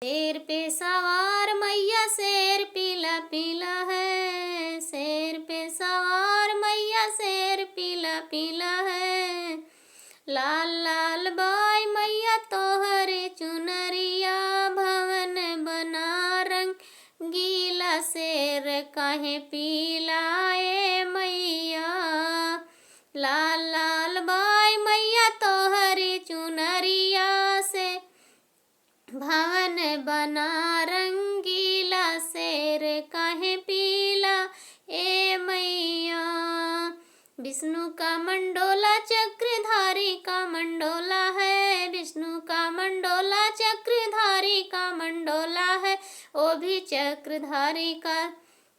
शेर पे सवार मैया शेर पीला पीला है, शेर पे सवार मैया शेर पीला पीला है। लाल लाल बाई मैया तोहरे चुनरिया, भवन बना रंगीला शेर काहे पीला ए मैया। लाल लाल बाई मैया तोहरे चुनरिया से भवन बना रंगीला शेर काहे पीला ए मैया। विष्णु का मंडोला चक्रधारी का मंडोला है, विष्णु का मंडोला चक्रधारी का मंडोला है। वो भी चक्रधारी का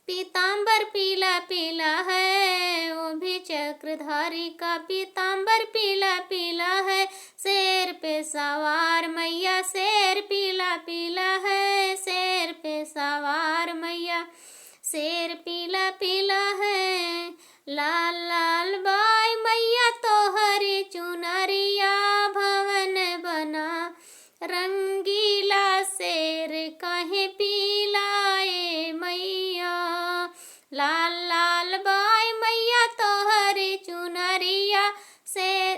पीतांबर पीला पीला है, वो भी चक्रधारी का पीतांबर पीला पीला है। शेर पे सवार मैया शेर पीला पीला है, शेर पे सवार मैया शेर पीला पीला है। लाल लाल बाई मैया तोहरी चुनरिया, भवन बना रंगीला शेर काहे पीला ए मैया। लाल लाल बाई मैया तोहरी चुनरिया से,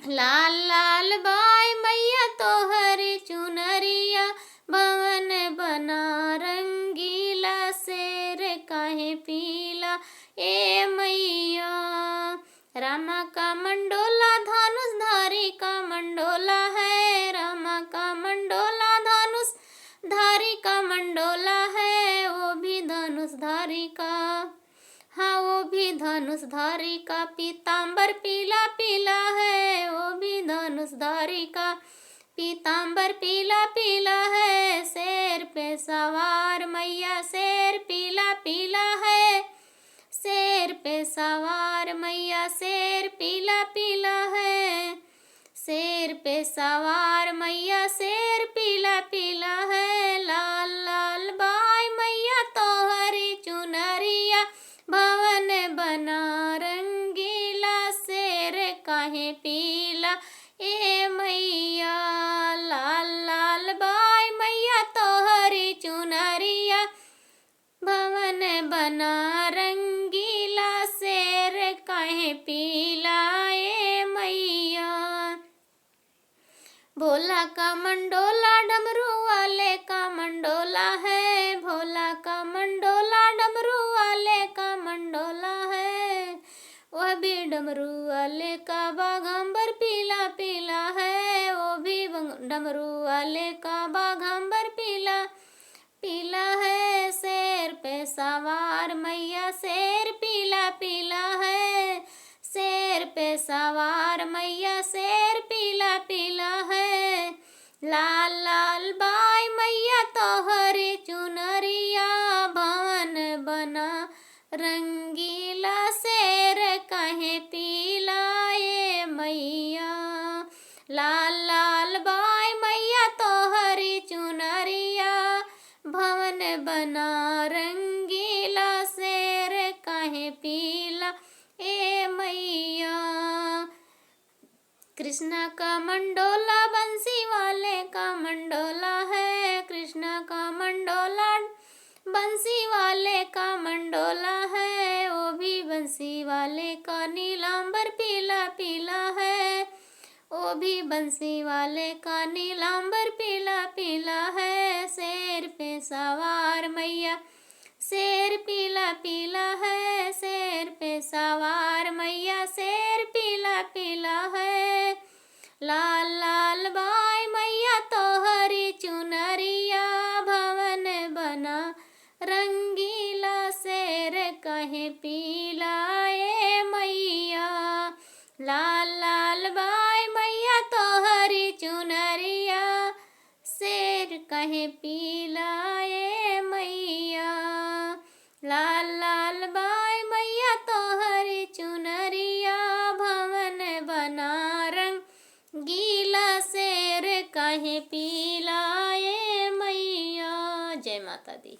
लाल लाल बाई मैया तोहरी चुनरिया, भवन बना रंगीला शेर काहे पीला ए मैया। रामा का मंडोला धनुषधारी का मंडोला है, रामा का मंडोला धनुषधारी का मंडोला है। वो भी धनुषधारी का, हाँ वो भी धनुषधारी का पीतांबर पीला पीला है, वो भी धनुषधारी का पीतांबर पीला पीला है। शेर पे सवार मैया शेर पीला पीला है, शेर पे सवार मैया शेर पीला पीला है। शेर पे सवार मैया शेर पीला पीला है। लाल लाल बाई मैया तोहरी चुनरिया, भवन बना रंगीला शेर काहे पीला ए मैया। लाल लाल बाई मैया तोहरी चुनरिया, भवन बना रंगीला शेर काहे पीला ए मैया। भोला का मंडोला डमरू वाले का मंडोला है, भोला का मंडोला डमरू वाले का मंडोला है। वह भी डमरू वाले का बाघंबर पीला पीला है, वो भी डमरू वाले का बाघंबर पीला पीला है। शेर पे सवार मैया शेर पीला पीला है, शेर पे सवार मैया शेर पीला पीला है। लाल लाल बाई मैया तोहरी चुनरिया, भवन बना रंगीला शेर काहे पीला ए मैया। लाल लाल बाई मैया तोहरी चुनरिया, भवन बना रंगीला शेर काहे पीला ए मैया। कृष्णा का मंडोला बंसी वाले का मंडोला है, कृष्णा का मंडोला बंसी वाले का मंडोला है। वो भी बंसी वाले का नीलांबर पीला पीला है, वो भी बंसी वाले का नीलांबर पीला पीला है। शेर पे सवार मैया शेर पीला पीला है, शेर पे सवार मैया शेर पीला पीला है। लाल लाल बाई मैया तोहरी चुनरिया, भवन बना रंगीला शेर काहे पीला ए मैया। लाल लाल बाई मैया तोहरी चुनरिया, शेर काहे पीला ए मैया। लाल लाल बाई मैया तोहरी चुनरिया, भवन बना रंगीला शेर काहे पीला ए मैया। जय माता दी।